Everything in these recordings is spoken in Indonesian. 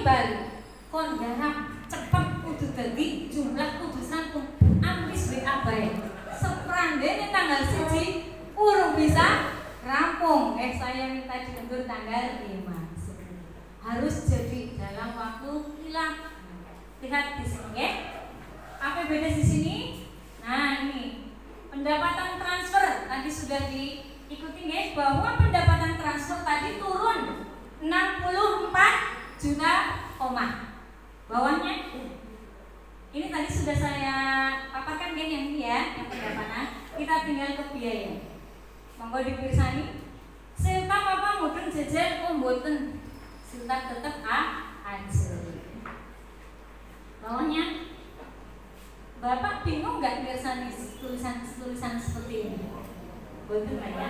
balik kon garap cepet kudu dadi jumlah kudu sangkum ambis we abae seprandene tanggal 1 urung bisa rampung saya minta diundur tanggal 5 harus jadi dalam waktu kilat. Lihat di sini ya. Apa beda di sini? Nah, ini pendapatan transfer tadi sudah diikuti guys bahwa pendapatan transfer tadi turun 64 juta koma. Bawahnya ini tadi sudah saya paparkan kan yang ini ya, yang pendapatan. Kita tinggal ke biaya. Monggo dipirsani. Serta apa mudun jajan mboten. Serta tetap anjir. Bawahnya Bapak bingung nggak pirsani tulisan seperti ini? Betul lah ya?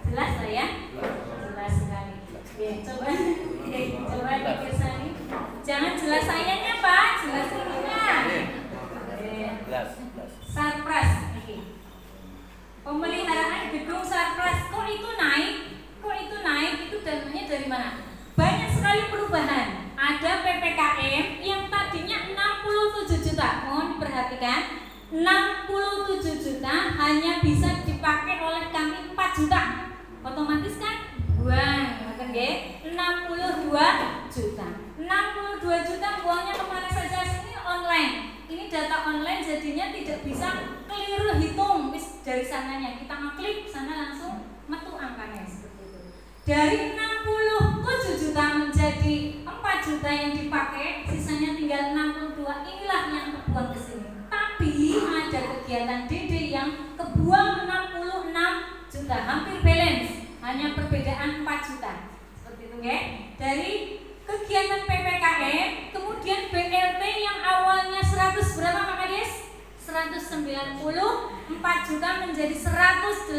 Jelas lah ya? Jelas sekali. Ya, coba dipirsani. Jangan jelas sayanya Pak, jelas ininya. Jelas. Sarpras ini. Pemeliharaan gedung Sarpras kok itu naik? Itu dananya dari mana? Banyak sekali perubahan. Ada PPKM yang tadinya 67 juta. Mohon diperhatikan, 67 juta hanya bisa dipakai oleh kami 4 juta. Otomatis kan buang, kan nggih? 62 juta. 62 juta buangnya kemana saja? Ini online. Ini data online jadinya tidak bisa keliru hitung dari sananya. Kita ngeklik sana langsung metu angkanya seperti itu. Dari 67 juta menjadi 4 juta yang dipakai, sisanya tinggal 62. Inilah yang kebuang ke sini. Tapi ada kegiatan DD yang kebuang 66 juta, hampir balance. Hanya perbedaan 4 juta. Seperti itu ya. Dari kegiatan PPKM, kemudian BLT yang awalnya 100 berapa Pak Kades? 194 juta menjadi 186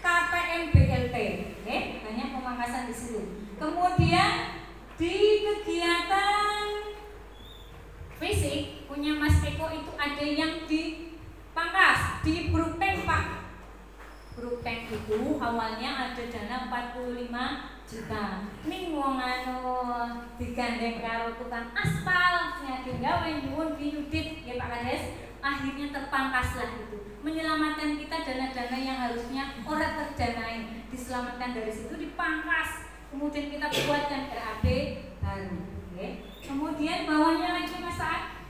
KPM BLT. Oke, banyak pemangkasan di situ. Kemudian di kegiatan fisik punya Mas Eko itu ada yang dipangkas di Bruktank Pak. Bruktank itu awalnya ada dana 45 juta. Ning wong anu digandeng karo tukang aspal, nyadeng gawe nyuwun diudit ya Pak Kades. Akhirnya terpangkaslah itu. Menyelamatkan kita dana-dana yang harusnya orang terdanai, diselamatkan dari situ dipangkas. Kemudian kita buatkan RAB baru. Okay. Kemudian bawahnya lagi Mas Saad,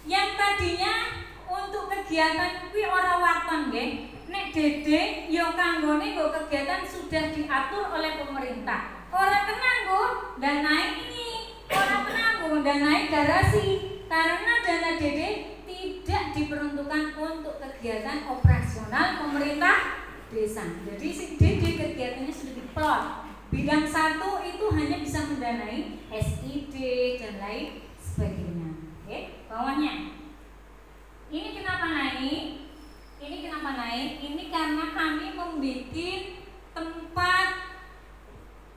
yang tadinya untuk kegiatan kuwi ora waton nggih. Nek Dede yo kanggone nggo kegiatan sudah diatur oleh pemerintah. Ora kena nggo danai ini, ora kena nggo danai garasi karena dana Dede tidak diperuntukkan untuk kegiatan operasional pemerintah desa. Jadi DD kegiatannya sudah diplot. Bidang 1 itu hanya bisa mendanai SID dan lain sebagainya. Oke, bawahnya. Ini kenapa naik? Ini karena kami membuat tempat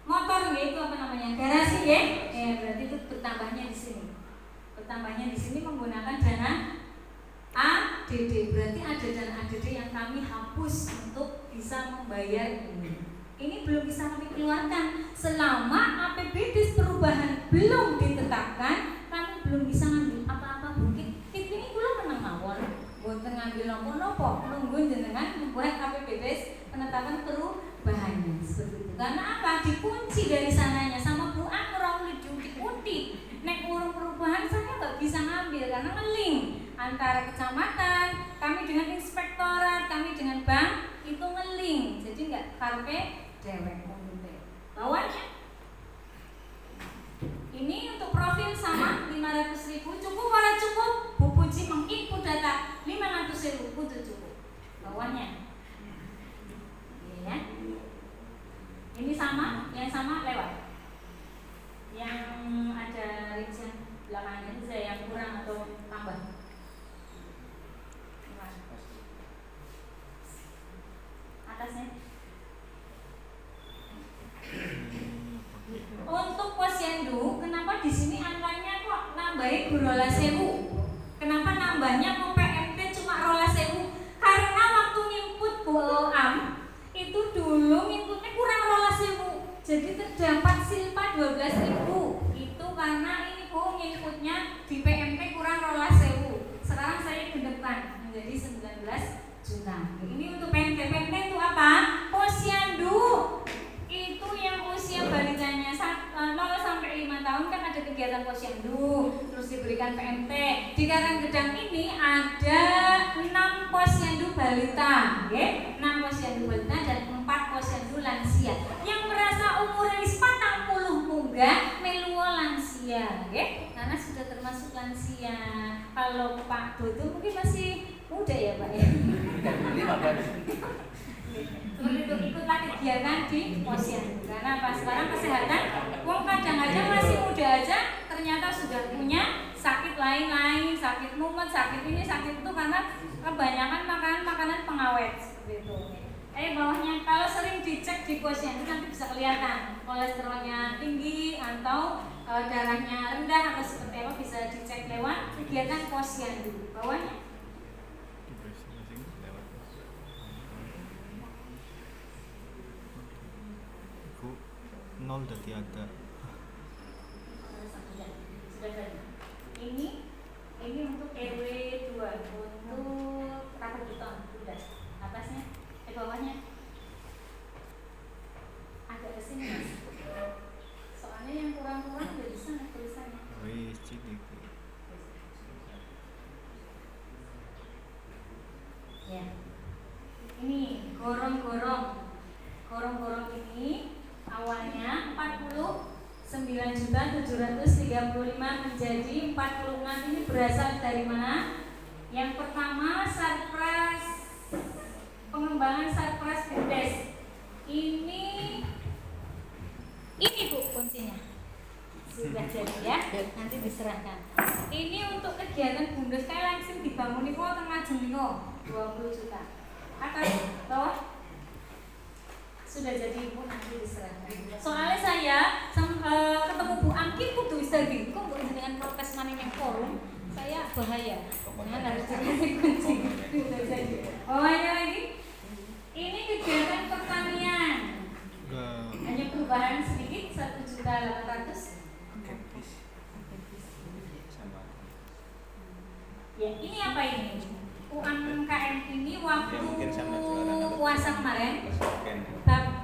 motor gitu apa namanya? Garasi ya. Berarti itu bertambahnya di sini. Bertambahnya di sini menggunakan dana ADD. Berarti ada dana ADD yang kami hapus untuk bisa membayar ini. Ini belum bisa kami keluarkan selama APBD perubahan belum ditetapkan. Kami belum bisa ngambil apa-apa. Mungkin ini kula menang mawon. Mboten ngambil napa-napa, nunggu jenengan membuat APBD penetapan perubahannya seperti itu. Karena apa? Dikunci dari sananya sama Bu An ora oleh diundi. Nek urung perubahan saya nggak bisa ngambil karena ngeling antara kecamatan, kami dengan inspektorat, kami dengan bank itu ngeling. Jadi nggak karpe dewek komite. Bawahnya ini untuk profil sama 500.000 cukup ora cukup? Bu Puji menginput data 500.000 kudu cukup. Bawahnya ya. Ini sama, yang sama lewat. Yang ada rincian belakangnya itu saya yang kurang atau tambah. Atasnya. Untuk posyandu, kenapa di sini angkanya kok nambahin 12.000? Kenapa nambahnya kok PMT cuma 12.000? Karena waktu nginput BOAM itu dulu nginputnya kurang 12.000. Jadi terdapat silpa 12.000. juta. Ini untuk PMT. PMT itu apa? Posyandu. Itu yang usia balitanya 0 sampai 5 tahun kan ada kegiatan posyandu, terus diberikan PMT. Di Karanggedang ini ada 6 posyandu balita, okay? 6 posyandu balita dan 4 posyandu lansia. Yang merasa umurnya 40 munggah meluwo lansia, okay? Karena sudah termasuk lansia. Kalau Pak Dodo mungkin masih muda ya Pak ya. Seperti itu, ikutlah kegiatan di posyandu. Karena apa? Sekarang kesehatan, wong kadang-kadang masih muda aja ternyata sudah punya sakit lain-lain, sakit mumet, sakit ini, sakit itu karena kebanyakan makanan pengawet seperti itu. Bawahnya kalau sering dicek di posyandu nanti bisa kelihatan kolesterolnya tinggi atau darahnya rendah atau seperti apa, bisa dicek lewat kegiatan posyandu. Bawahnya nol udah tiada. Ini untuk RW 2 untuk Rapaduton udah. Atasnya, bawahnya agak kesini Mas. Soalnya yang kurang-kurang udah di sana tulisannya. Wih, cilik. Ya. Ini gorong-gorong ini awalnya 49.735 menjadi 46. Ini berasal dari mana? Yang pertama surprise, pengembangan surprise BUMDes. Ini Bu kuncinya. Sudah jadi ya, nanti diserahkan. Ini untuk kegiatan BUMDes kayak langsung dibangun niku tengah jeniko 20 juta. Atas bawah sudah jadi Bu, nanti diserahkan. Soalnya saya ketemu Bu Angki kudu istirahat. Kok Bu dengan protes maning yang forum, saya bahaya. Nah, harus dikasih kunci. Sudah jadi. Bawahnya lagi. Ini kegiatan pertanian. Hanya perubahan sedikit 1.800.000. Ya, ini apa ini? UMKM ini waktu puasa kemarin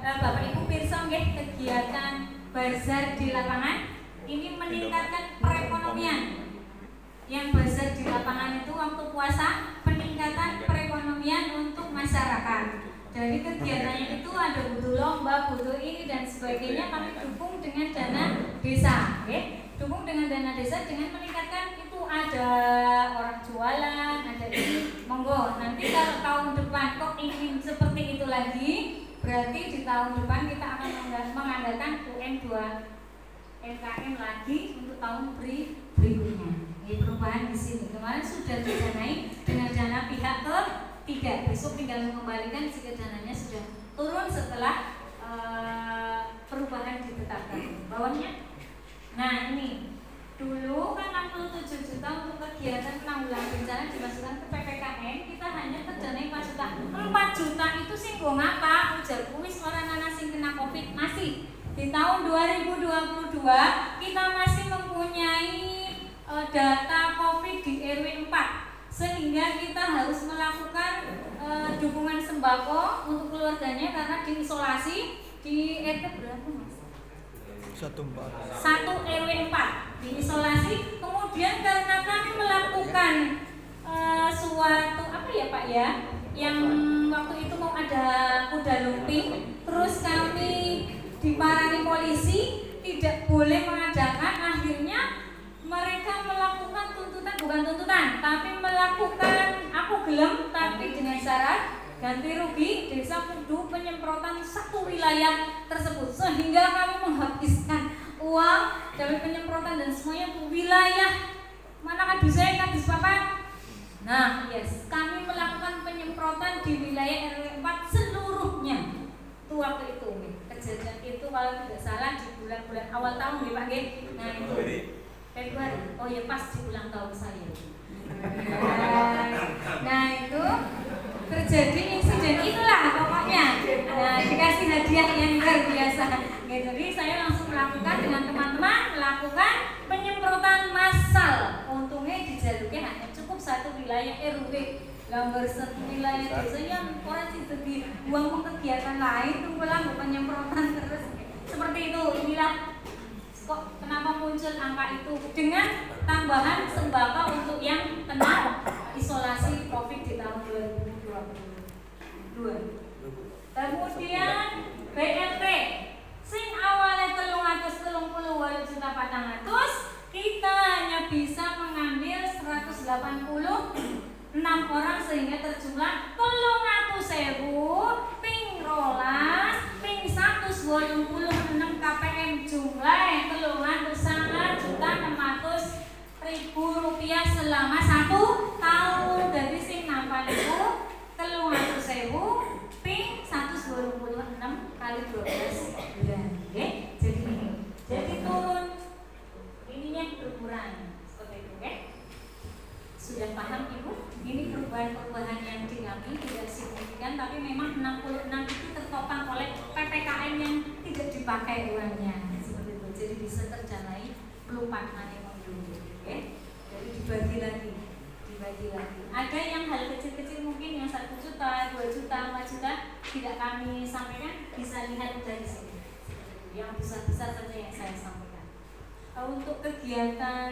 Bapak Ibu pirsa nggih kegiatan bazar di lapangan ini meningkatkan perekonomian. Yang bazar di lapangan itu waktu puasa peningkatan perekonomian untuk masyarakat. Jadi kegiatannya itu ada butuh lomba, butuh ini dan sebagainya, kami dukung dengan dana desa, okay? Dukung dengan dana desa dengan meningkatkan itu ada orang jualan, ada ini, monggo. Nanti kalau tahun depan kok ingin seperti itu lagi, berarti di tahun depan kita akan mengadakan UM2 MKM lagi untuk tahun berikutnya. Ini perubahan di sini. Kemarin sudah didanai dengan dana pihak ketiga. Besok tinggal mengembalikan jika dananya sudah turun setelah perubahan ditetapkan. Bawahnya. Nah ini dulu kan 67 juta untuk kegiatan penanggulangan bencana dimasukkan ke PPKM, kita hanya terdanai 4 juta. 4 juta itu sih gue ngapa? Ujar kuis orang anak sing kena COVID masih di tahun 2022 kita masih mempunyai data COVID di RW 4 sehingga kita harus melakukan dukungan sembako untuk keluarganya karena diisolasi di RT berapa Mas? 1 RW 4 diisolasi. Kemudian karena kami melakukan suatu apa ya Pak ya, yang waktu itu mau ada kuda lumping, terus kami diparangi polisi tidak boleh mengadakan, akhirnya mereka melakukan tuntutan, bukan tuntutan tapi melakukan aku gelem tapi dengan syarat ganti rugi desa kudu penyemprotan satu wilayah tersebut, sehingga kami menghabiskan uang dari penyemprotan dan semuanya untuk wilayah mana kadus saya kadus papan. Nah yes, kami melakukan penyemprotan di wilayah RW 4 seluruhnya. Itu waktu itu kejadian itu kalau tidak salah di bulan-bulan awal tahun ya Pak G. Nah itu Februari. Oh ya pas di ulang tahun saya. Nah itu terjadi insiden itulah pokoknya. Nah, dikasih hadiah yang luar biasa. Jadi saya langsung melakukan dengan teman-teman melakukan penyemprotan massal. Untungnya di Jaluknya hanya cukup satu wilayah RW Langgar nilai desa yang orang sih jadi uang kegiatan lain tunggu lah bukan penyemprotan terus seperti itu. Inilah kok kenapa muncul angka itu dengan tambahan sembako untuk yang kena isolasi COVID di tahun 2022. Kemudian BLT sing awalnya 330 juta 400 kita hanya bisa mengambil 186 orang sehingga terjumlah 300.000 ping rolas ping 186 KPM jumlah 309.600.000 rupiah selama 1 tahun. Dari sing nambah itu 300.000 ping 186 kali 12 bulan. Oke, jadi turun ininya berkurang seperti itu. Oke, sudah paham Ibu? Ini perubahan-perubahan yang dinami tidak signifikan, tapi memang 66 itu tertopang oleh PPKM yang tidak dipakai uangnya seperti itu. Jadi bisa terjalani pelupaan yang dulu. Oke, jadi dibagi lagi. Ada yang hal kecil-kecil mungkin yang 1 juta, 2 juta, 4 juta tidak kami sampaikan, bisa lihat dari sini. Yang besar-besar saja yang saya sampaikan. Untuk kegiatan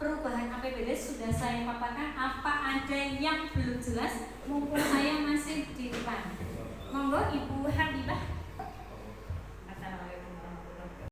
perubahan APBD sudah saya paparkan. Apa ada yang belum jelas? Mumpung saya masih di depan. Monggo Ibu Habibah.